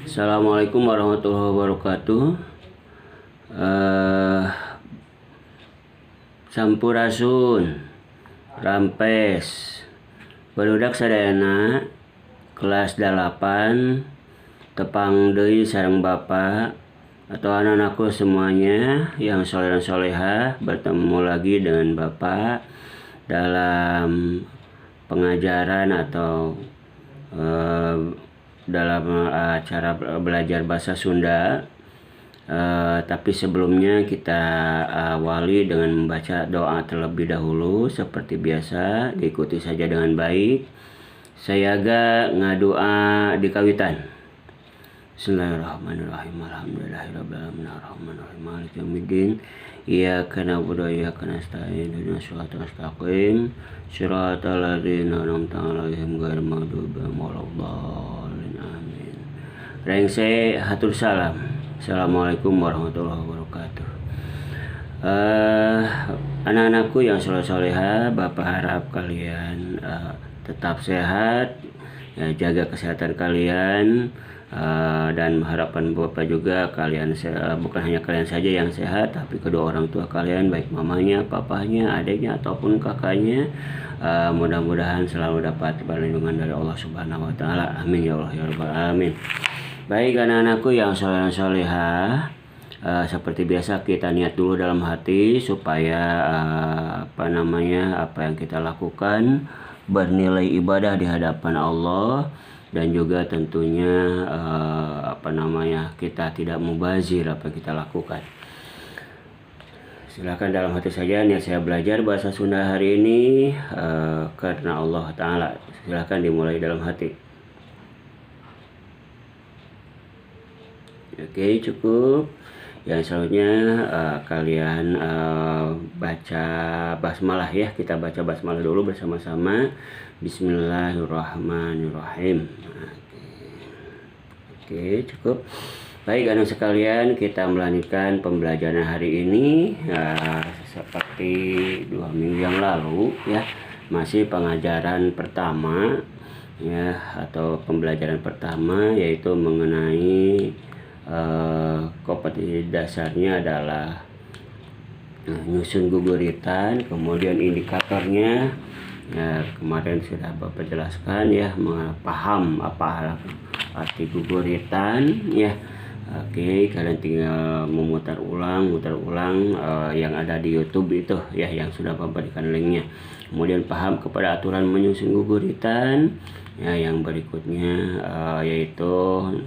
Assalamualaikum warahmatullahi wabarakatuh. eh Sampurasun, Rampes, barudak sadayana kelas 8 tepang deui sareng Bapak atau anak-anakku semuanya yang soleh dan soleha, bertemu lagi dengan Bapak dalam pengajaran atau dalam acara belajar bahasa Sunda. Tapi sebelumnya kita awali dengan membaca doa terlebih dahulu. Seperti biasa, diikuti saja dengan baik. Sayaga ngadoa di kawitan. Bismillahirrahmanirrahim. Alhamdulillahirabbil alamin arrahmanirrahim maliki yaumiddin. Iyyaka na'budu wa iyyaka nasta'in ihdinas siratal mustaqim siratal ladzina an'amta 'alaihim ghairil maghdubi 'alaihim waladdallin. Amin. Rengse hatur salam. Assalamualaikum warahmatullahi wabarakatuh. Anak-anakku yang soleh-soleha, Bapak harap kalian tetap sehat, ya, jaga kesehatan kalian, dan harapan Bapak juga kalian bukan hanya kalian saja yang sehat, tapi kedua orang tua kalian, baik mamanya, papahnya, adiknya ataupun kakaknya, mudah-mudahan selalu dapat perlindungan dari Allah Subhanahu wa taala. Amin ya Allah ya rabbal alamin. Baik anak-anakku yang soleh dan soleha, seperti biasa kita niat dulu dalam hati supaya apa yang kita lakukan bernilai ibadah di hadapan Allah, dan juga tentunya kita tidak mubazir apa yang kita lakukan. Silakan dalam hati saja niat saya belajar bahasa Sunda hari ini karena Allah Ta'ala. Silakan dimulai dalam hati. Oke, cukup. Yang selanjutnya kalian baca basmalah ya. Kita baca basmalah dulu bersama-sama. Bismillahirrahmanirrahim. Oke, cukup. Baik anak sekalian, kita melanjutkan pembelajaran hari ini seperti 2 minggu yang lalu ya. Masih pengajaran pertama ya, atau pembelajaran pertama, yaitu mengenai kompetensi dasarnya adalah nyusun guguritan, kemudian indikatornya ya, kemarin sudah Bapak jelaskan ya, paham apa arti guguritan ya. Oke, kalian tinggal memutar ulang yang ada di YouTube itu ya, yang sudah Bapak berikan linknya. Kemudian paham kepada aturan menyusun guguritan. Ya, yang berikutnya yaitu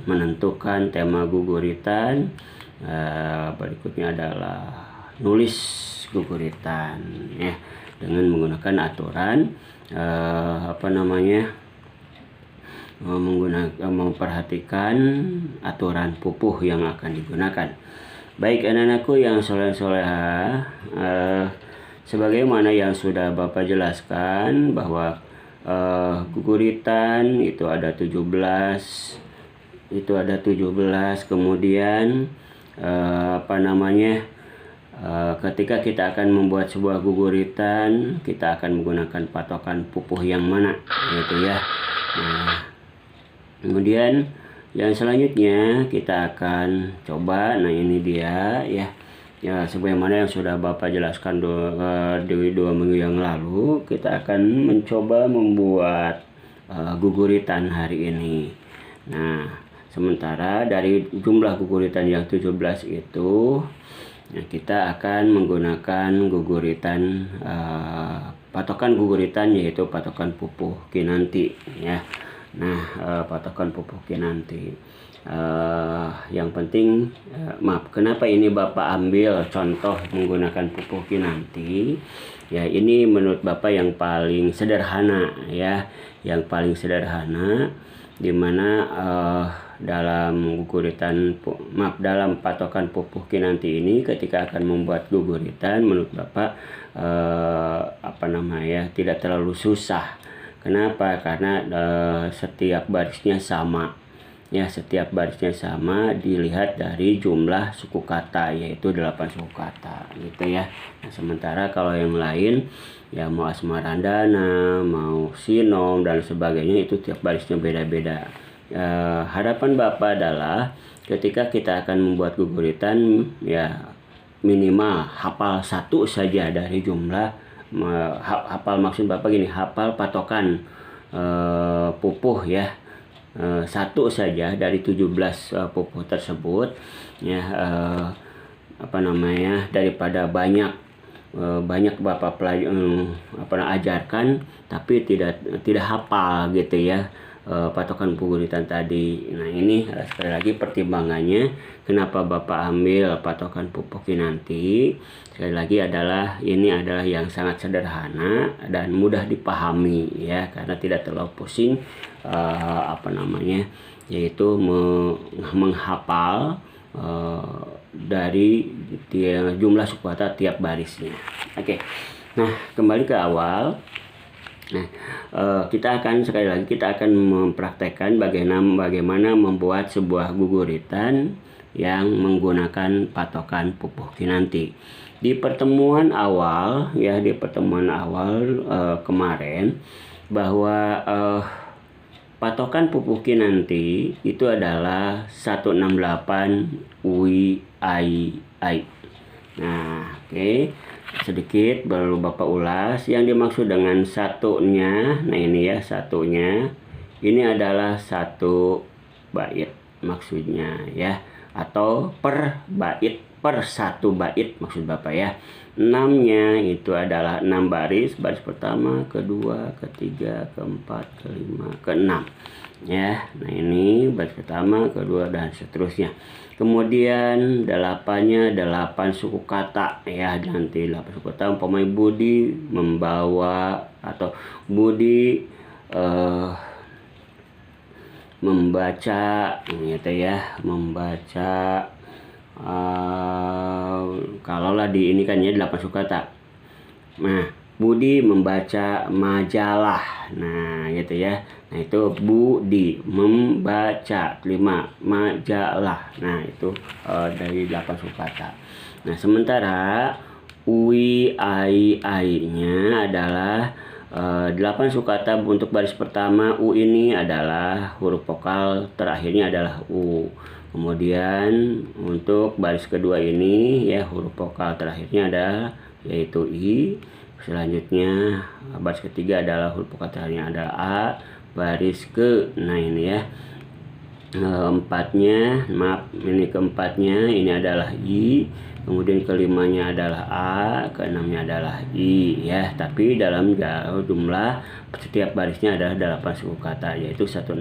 menentukan tema guguritan. Berikutnya adalah nulis guguritan ya, dengan menggunakan aturan memperhatikan aturan pupuh yang akan digunakan. Baik anak-anakku yang soleh-soleha, sebagaimana yang sudah Bapak jelaskan bahwa guguritan itu ada 17, kemudian ketika kita akan membuat sebuah guguritan, kita akan menggunakan patokan pupuh yang mana gitu ya. Nah, kemudian yang selanjutnya kita akan coba, nah ini dia ya. Ya, sebagaimana yang sudah Bapak jelaskan di 2 minggu yang lalu, kita akan mencoba membuat guguritan hari ini. Nah, sementara dari jumlah guguritan yang 17 itu, ya, kita akan menggunakan guguritan, patokan guguritan yaitu patokan pupuh kinanti ya. Nah, patokan pupuh kinanti. Yang penting, kenapa ini Bapak ambil contoh menggunakan pupuh kinanti ya, ini menurut Bapak yang paling sederhana ya, dimana dalam patokan pupuh kinanti ini, ketika akan membuat guguritan, menurut Bapak tidak terlalu susah. Kenapa? Karena setiap barisnya sama ya, dilihat dari jumlah suku kata, yaitu 8 suku kata gitu ya. Nah, sementara kalau yang lain ya, mau asmarandana, mau sinom dan sebagainya, itu tiap barisnya beda-beda. harapan Bapak adalah ketika kita akan membuat guguritan, ya minimal hafal satu saja dari jumlah, hafal maksud Bapak gini, hafal patokan pupuh ya, satu saja dari 17 pupuh tersebut ya, daripada banyak Bapak ajarkan tapi tidak hafal gitu ya, patokan guguritan tadi. Nah ini sekali lagi pertimbangannya kenapa Bapak ambil patokan pupuh Kinanti. Sekali lagi ini adalah yang sangat sederhana dan mudah dipahami ya, karena tidak terlalu pusing yaitu menghafal dari jumlah suku kata tiap barisnya. Oke. Nah, kembali ke awal. Nah, kita akan mempraktekkan bagaimana membuat sebuah guguritan yang menggunakan patokan pupuh Kinanti. Di pertemuan awal kemarin, bahwa patokan pupuh Kinanti itu adalah 168 UI ai ai. Nah, oke. Sedikit baru Bapak ulas yang dimaksud dengan satunya. Nah ini ya satunya, ini adalah satu bait maksudnya ya, atau per bait, per satu bait maksud Bapak ya. 6-nya itu adalah 6 baris pertama, kedua, ketiga, keempat, kelima, keenam ya. Nah ini baris pertama, kedua, dan seterusnya. Kemudian 8-nya 8 suku kata ya, nanti 8 suku kata umpamanya Budi membawa atau Budi membaca gitu ya, membaca kalaulah di ini kan ya 8 suku kata. Nah, Budi membaca majalah. Nah, gitu ya. Nah, itu Budi membaca 5 majalah. Nah, itu dari 8 suku kata. Nah, sementara UI ai-nya adalah 8 suku kata untuk baris pertama. U ini adalah huruf vokal terakhirnya adalah U. Kemudian untuk baris kedua ini ya, huruf vokal terakhirnya adalah yaitu I. Selanjutnya baris ketiga adalah huruf vokal terakhirnya adalah A. Baris nah ini ya, keempatnya ini adalah I. Kemudian kelimanya adalah A, keenamnya adalah I ya. Tapi dalam jumlah setiap barisnya adalah 8 suku kata, yaitu 168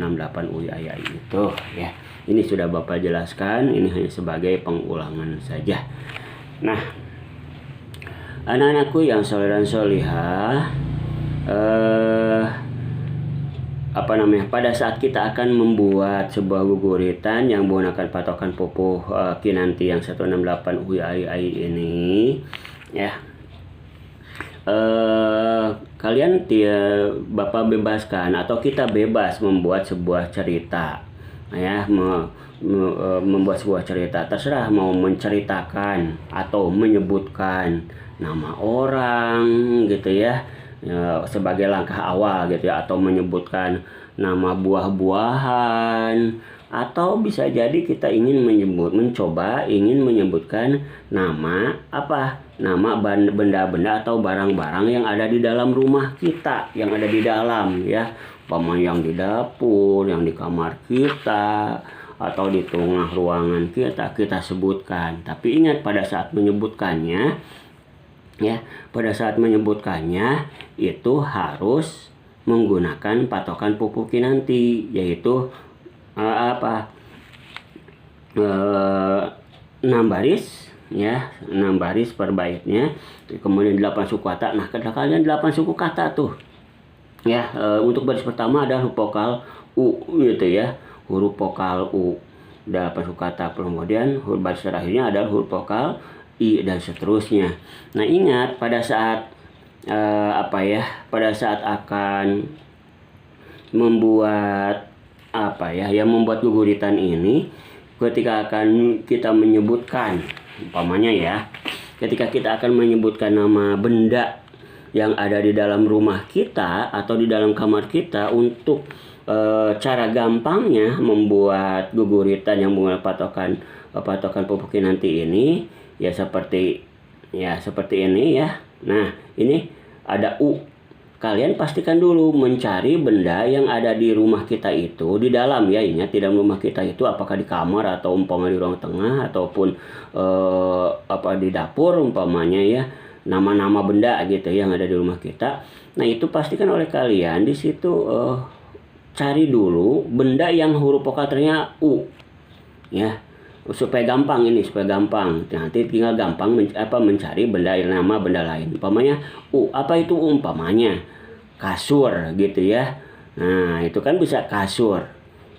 UI ai ai itu ya. Ini sudah Bapak jelaskan, ini hanya sebagai pengulangan saja. Nah, anak-anakku yang soleh dan solihah, pada saat kita akan membuat sebuah guguritan yang menggunakan patokan pupuh Kinanti yang 168 UI ai ai ini ya, kalian Bapak bebaskan atau kita bebas membuat sebuah cerita ya, membuat sebuah cerita, terserah mau menceritakan atau menyebutkan nama orang gitu ya, sebagai langkah awal gitu ya, atau menyebutkan nama buah-buahan, atau bisa jadi kita ingin mencoba menyebutkan nama benda-benda atau barang-barang yang ada di dalam rumah kita, yang ada di dalam ya, umpamanya yang di dapur, yang di kamar kita, atau di tengah ruangan kita sebutkan. Tapi ingat pada saat menyebutkannya itu harus menggunakan patokan pupuh Kinanti, yaitu 6 baris ya, 6 baris per baitnya, kemudian 8 suku kata. Nah, kalian 8 suku kata tuh ya, untuk baris pertama ada huruf vokal U gitu ya, huruf vokal U, 8 suku kata. Kemudian huruf baris terakhirnya adalah huruf vokal I, dan seterusnya. Nah, ingat pada saat akan membuat membuat guguritan ini, ketika akan kita menyebutkan, umpamanya ya, ketika kita akan menyebutkan nama benda yang ada di dalam rumah kita atau di dalam kamar kita untuk cara gampangnya membuat guguritan yang menggunakan patokan pupuk kinanti ini ya seperti ini ya. Nah, ini ada U. Kalian pastikan dulu mencari benda yang ada di rumah kita itu di dalam ya. Ingat, di dalam rumah kita itu apakah di kamar atau umpama di ruang tengah ataupun di dapur umpamanya ya. Nama-nama benda gitu yang ada di rumah kita. Nah, itu pastikan oleh kalian di situ cari dulu benda yang huruf vokalnya U ya, supaya gampang. Nanti tinggal gampang mencari nama benda lain. Umpamanya U, apa itu umpamanya kasur gitu ya. Nah, itu kan bisa kasur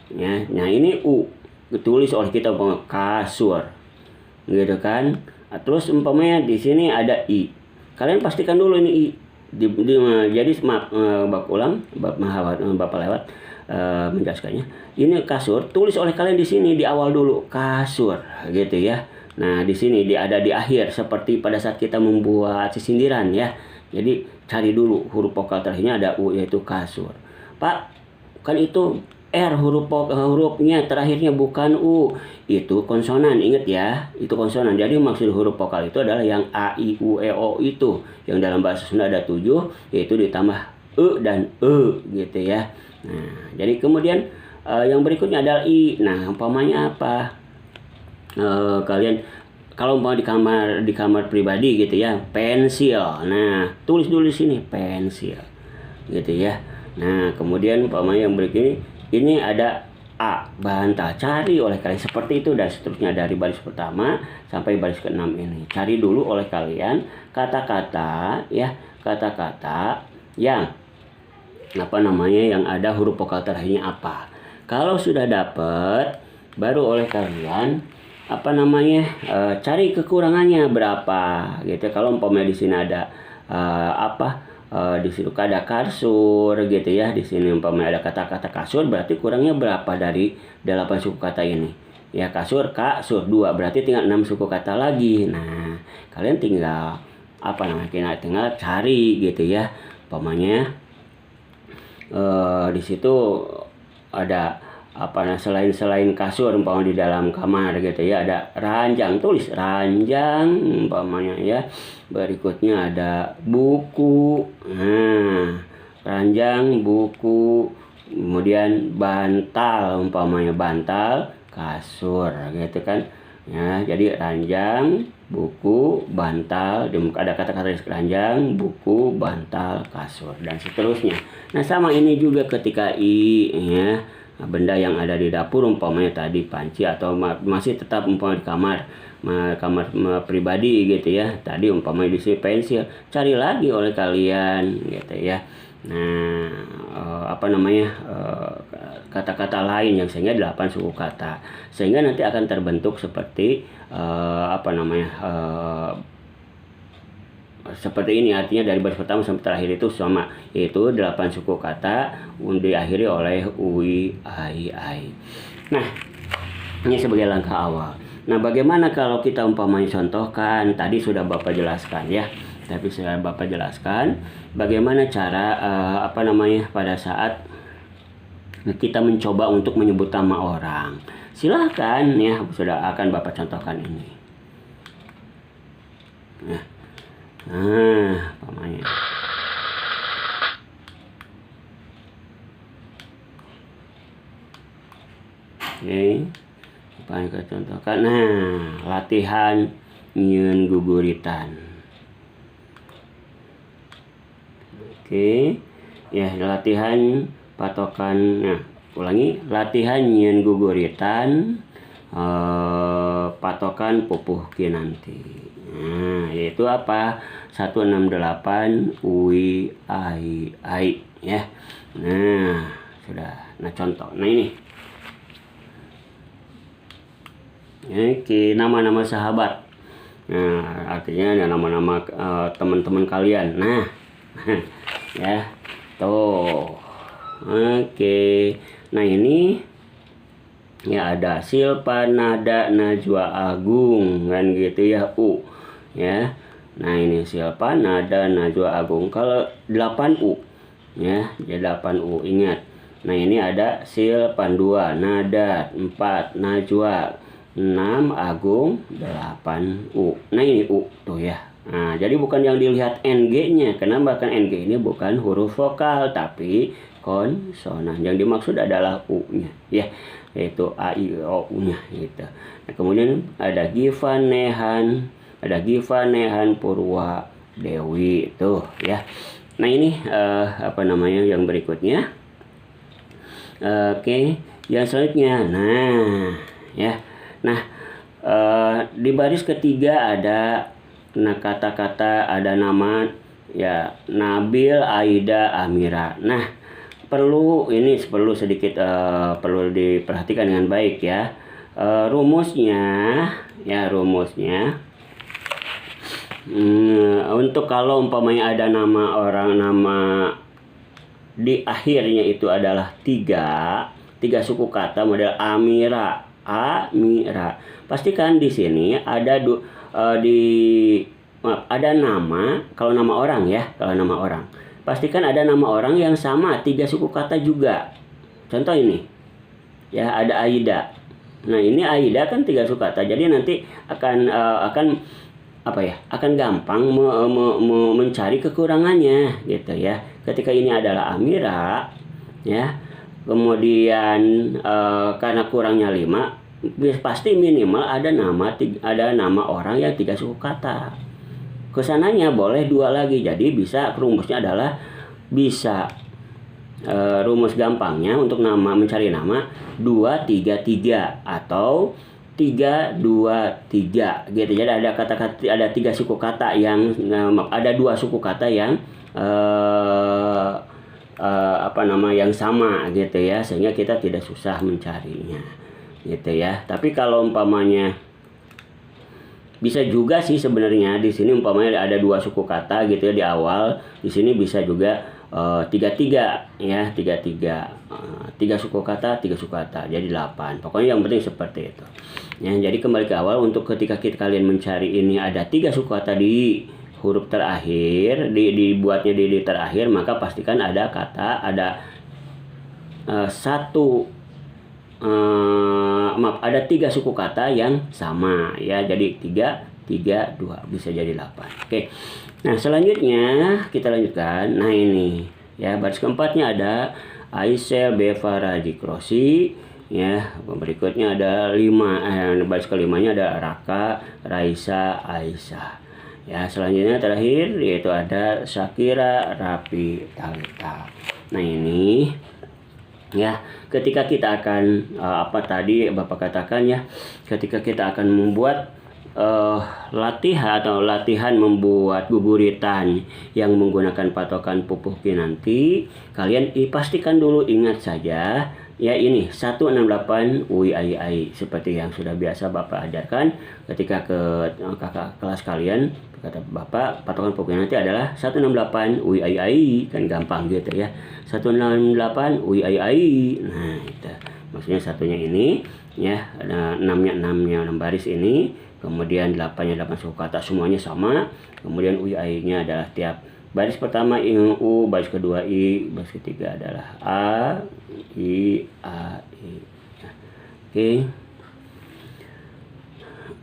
ya. Nah, ini U ditulis oleh kita umpamanya kasur gitu kan. Terus umpamanya di sini ada I, kalian pastikan dulu ini I. Jadi maaf, Bapak lewat menjelaskannya. Ini kasur, tulis oleh kalian di sini di awal dulu kasur gitu ya. Nah, di sini ada di akhir seperti pada saat kita membuat sindiran ya. Jadi cari dulu huruf vokal terakhirnya ada U yaitu kasur. Pak, kan itu R hurufnya terakhirnya bukan U, itu konsonan, ingat ya, itu konsonan. Jadi maksud huruf vokal itu adalah yang A, I, U, E, O itu, yang dalam bahasa Sunda ada 7, yaitu ditambah E dan E gitu ya. Nah, jadi kemudian yang berikutnya adalah I. Nah, umpamanya apa? Kalian kalau mau di kamar pribadi gitu ya, pensil. Nah, tulis dulu di sini pensil gitu ya. Nah, kemudian umpamanya yang berikutnya ini ada A, bantal. Cari oleh kalian seperti itu dan seterusnya dari baris pertama sampai baris ke-6 ini. Cari dulu oleh kalian kata-kata ya, kata-kata yang yang ada huruf vokal terakhirnya apa. Kalau sudah dapat, baru oleh kalian cari kekurangannya berapa gitu. Kalau umpamanya di sini ada di situ ada kasur gitu ya. Di sini umpamanya ada kata-kata kasur, berarti kurangnya berapa dari 8 suku kata ini? Ya, kasur 2, berarti tinggal 6 suku kata lagi. Nah, kalian tinggal tinggal cari gitu ya. Umpamanya di situ ada selain kasur umpamanya di dalam kamar gitu ya, ada ranjang, tulis ranjang umpamanya ya. Berikutnya ada buku, nah ranjang, buku, kemudian bantal umpamanya bantal, kasur gitu kan ya. Jadi ranjang, buku, bantal, ada kata-kata ranjang, buku, bantal, kasur dan seterusnya. Nah, sama ini juga ketika I ya, benda yang ada di dapur umpamanya tadi panci atau masih tetap umpamanya di kamar pribadi gitu ya. Tadi umpamanya di sini pensil, cari lagi oleh kalian gitu ya. Nah, kata-kata lain yang sehingga 8 suku kata, sehingga nanti akan terbentuk seperti seperti ini. Artinya dari baris pertama sampai terakhir itu sama, yaitu 8 suku kata diakhiri oleh ui, ai. Nah, ini sebagai langkah awal. Nah, bagaimana kalau kita umpamanya contohkan? Tadi sudah Bapak jelaskan ya. Tapi sudah Bapak jelaskan bagaimana cara pada saat kita mencoba untuk menyebut nama orang. Silahkan ya, sudah akan Bapak contohkan ini. Nah, umpamanya. Oke, apa yang kita contohkan? Nah, latihan nyieun guguritan. Oke, ya latihan patokan. Nah, ulangi, latihan nyieun guguritan patokan pupuh kinanti. Nah, yaitu apa? 168 ui, ai ya. Nah, sudah. Nah, contoh. Nah, ini. Oke, nama-nama sahabat. Nah, artinya ada nama-nama teman-teman kalian. Nah, ya. Tuh. Oke. Nah, ini ya ada Silpa, Nada, Najwa, Agung kan gitu ya, U ya. Nah, ini Silpa, Nada, Najwa, Agung. Kalau 8 U ya, jadi 8 U. Ingat, Nah ini ada Silpan 2, Nadat 4, Najwa 6, Agung 8, U. Nah ini U tuh ya. Nah jadi bukan yang dilihat NG-nya. Kenapa? Kan NG ini bukan huruf vokal tapi konsonan. Yang dimaksud adalah U-nya ya, yaitu A I O U-nya gitu. Nah, kemudian ada Givanehan, Purwa Dewi tuh ya. Nah ini apa namanya yang berikutnya. Oke, yang selanjutnya. Nah, ya. Nah, di baris ketiga ada kata-kata, ada nama ya, Nabil, Aida, Amira. Nah, perlu sedikit perlu diperhatikan dengan baik ya. Rumusnya untuk kalau umpamanya ada nama orang, nama di akhirnya itu adalah tiga suku kata model Amira, pastikan di sini ada ada nama. Kalau nama orang ya, pastikan ada nama orang yang sama 3 suku kata juga. Contoh ini ya, ada Aida. Nah ini Aida kan 3 suku kata, jadi nanti akan gampang mencari kekurangannya gitu ya. Ketika ini adalah Amira ya, kemudian karena kurangnya 5, pasti minimal ada nama orang yang 3 suku kata. Kesananya boleh 2 lagi, jadi bisa rumusnya adalah rumus gampangnya untuk mencari nama 2 3 3 atau 3 2 3 gitu. Jadi ada kata-kata, ada 3 suku kata yang ada 2 suku kata yang yang sama gitu ya, sehingga kita tidak susah mencarinya gitu ya. Tapi kalau umpamanya bisa juga sih sebenarnya di sini umpamanya ada 2 suku kata gitu ya di awal, di sini bisa juga 3 ya, 3 suku kata jadi 8. Pokoknya yang penting seperti itu ya. Jadi kembali ke awal, untuk ketika kalian mencari ini ada 3 suku kata di huruf terakhir, dibuatnya di terakhir, maka pastikan ada kata, ada ada 3 suku kata yang sama ya. Jadi 3 3 2 bisa jadi 8. Oke. Nah, selanjutnya kita lanjutkan. Nah, ini ya, baris keempatnya ada Aisel, Beva, Raji, Krosi ya. Berikutnya ada 5, baris kelimanya ada Raka, Raisa, Aisyah. Ya, selanjutnya terakhir yaitu ada Syakira, Rapi, Talita. Nah, ini ya, ketika kita akan tadi Bapak katakan ya, ketika kita akan membuat latihan membuat guguritan yang menggunakan patokan pupuh pinanti, kalian pastikan dulu ingat saja ya, ini 168 UI ai ai seperti yang sudah biasa Bapak ajarkan ketika ke kakak kelas kalian. Kata Bapak, patokan pupuh pinanti adalah 168 UI ai ai, kan gampang gitu ya. 168 UI ai ai. Nah, itu maksudnya satunya ini ya, ada 6-nya 6 baris ini, kemudian 8-nya 8 suku kata semuanya sama, kemudian UI ai-nya adalah tiap baris pertama U, baris kedua I, baris ketiga adalah A, I, A, I.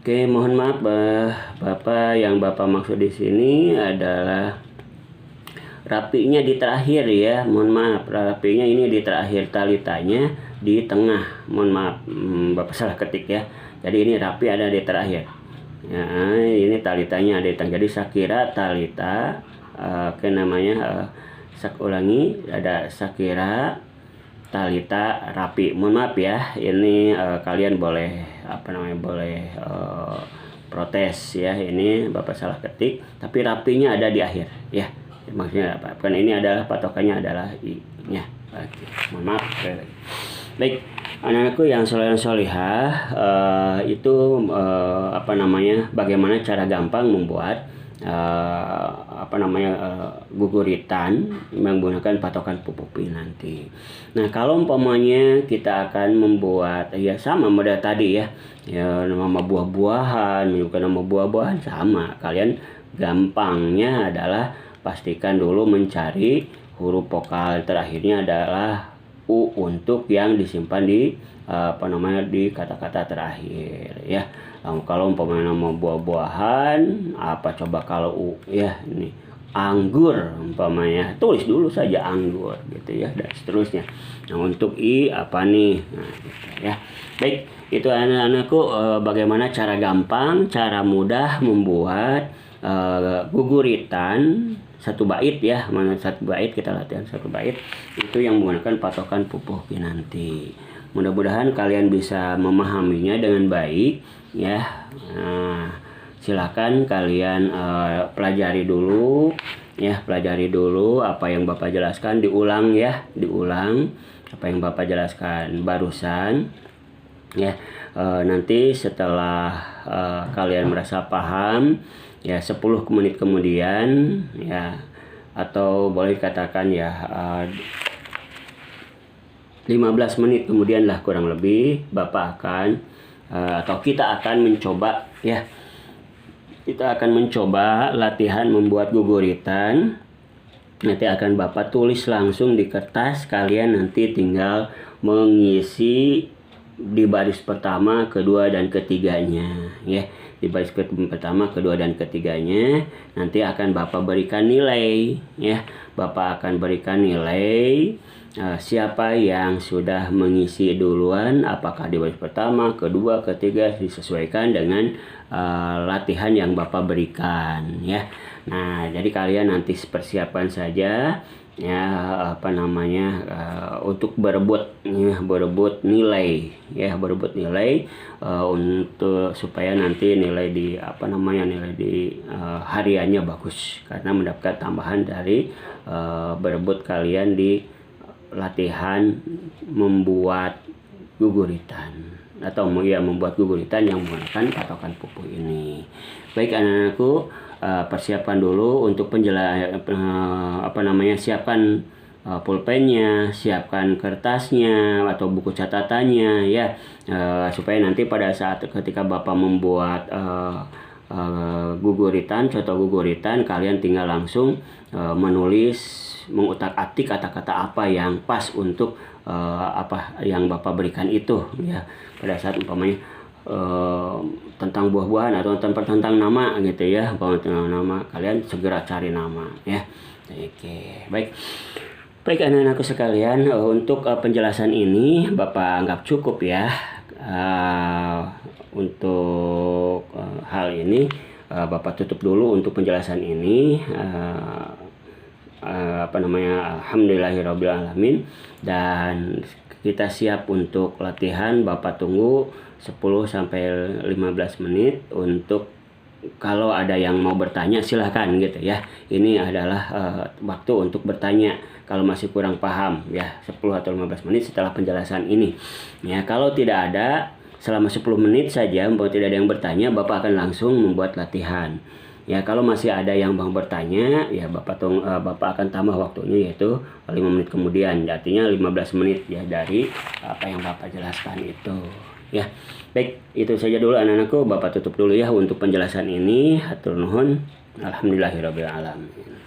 Oke, mohon maaf Bapak, yang Bapak maksud di sini adalah rapinya di terakhir ya. Mohon maaf, rapinya ini di terakhir, talitanya di tengah. Mohon maaf, Bapak salah ketik ya. Jadi ini rapi ada di terakhir. Ya, ini talitanya ada di tengah. Jadi Syakira, Talita, namanya ulangi, ada Syakira, Talita, Rapi. Mohon maaf ya, ini kalian boleh protes ya, ini Bapak salah ketik, tapi rapinya ada di akhir ya. Maksudnya apa? Kan ini adalah patokannya adalah I-nya. Oke, mohon maaf. Baik, anak-anakku yang soleh-solihah, itu bagaimana cara gampang membuat guguritan menggunakan patokan pupuh pinanti. Nah, kalau umpamanya kita akan membuat ya sama model tadi ya, nama buah-buahan, menyebutkan nama buah-buahan sama. Kalian gampangnya adalah pastikan dulu mencari huruf vokal terakhirnya adalah U untuk yang disimpan di di kata-kata terakhir ya. Kalau umpamanya nama buah-buahan, apa coba kalau U ya, ini anggur umpamanya, tulis dulu saja anggur gitu ya, dan seterusnya. Nah untuk I apa nih, nah gitu ya. Baik, itu anak-anakku bagaimana cara gampang, cara mudah membuat guguritan satu bait ya. Mana satu bait, kita latihan satu bait itu yang menggunakan patokan pupuh pinanti. Mudah-mudahan kalian bisa memahaminya dengan baik ya. Nah, silakan kalian pelajari dulu ya, pelajari dulu apa yang Bapak jelaskan, diulang ya, diulang apa yang Bapak jelaskan barusan ya. Nanti setelah kalian merasa paham ya, 10 menit kemudian ya, atau boleh dikatakan ya 15 menit kemudian lah kurang lebih, Bapak akan atau kita akan mencoba ya, kita akan mencoba latihan membuat guguritan. Nanti akan Bapak tulis langsung di kertas, kalian nanti tinggal mengisi di baris pertama, kedua, dan ketiganya ya. Di baris pertama, kedua, dan ketiganya nanti akan Bapak berikan nilai ya. Bapak akan berikan nilai siapa yang sudah mengisi duluan, apakah di baris pertama, kedua, ketiga, disesuaikan dengan latihan yang Bapak berikan ya. Nah, jadi kalian nanti persiapkan saja ya, untuk berebut ya, berebut nilai ya, berebut nilai untuk supaya nanti nilai di nilai di hariannya bagus, karena mendapat tambahan dari berebut kalian di latihan membuat guguritan atau ya membuat guguritan yang menggunakan patokan pupuh ini. Baik anak-anakku, persiapan dulu untuk siapkan pulpennya, siapkan kertasnya atau buku catatannya ya, supaya nanti pada saat ketika Bapak membuat guguritan, contoh guguritan, kalian tinggal langsung menulis, mengutak-atik kata-kata apa yang pas untuk apa yang Bapak berikan itu ya. Pada saat umpamanya tentang buah-buahan atau tentang nama gitu ya, tentang nama, kalian segera cari nama ya. Oke, baik. Baik anak-anakku sekalian, untuk penjelasan ini Bapak anggap cukup ya. Untuk hal ini Bapak tutup dulu untuk penjelasan ini. Alhamdulillahirabbil alamin, dan kita siap untuk latihan. Bapak tunggu 10-15 menit untuk kalau ada yang mau bertanya silahkan gitu ya. Ini adalah waktu untuk bertanya kalau masih kurang paham ya, 10 atau 15 menit setelah penjelasan ini ya. Kalau tidak ada, selama 10 menit saja, kalau tidak ada yang bertanya, Bapak akan langsung membuat latihan ya. Kalau masih ada yang mau bertanya ya, Bapak akan tambah waktunya, yaitu 5 menit kemudian, artinya 15 menit ya dari apa yang Bapak jelaskan itu ya. Baik, itu saja dulu anak-anakku. Bapak tutup dulu ya untuk penjelasan ini. Hatur nuhun. Alhamdulillahirabbil alamin.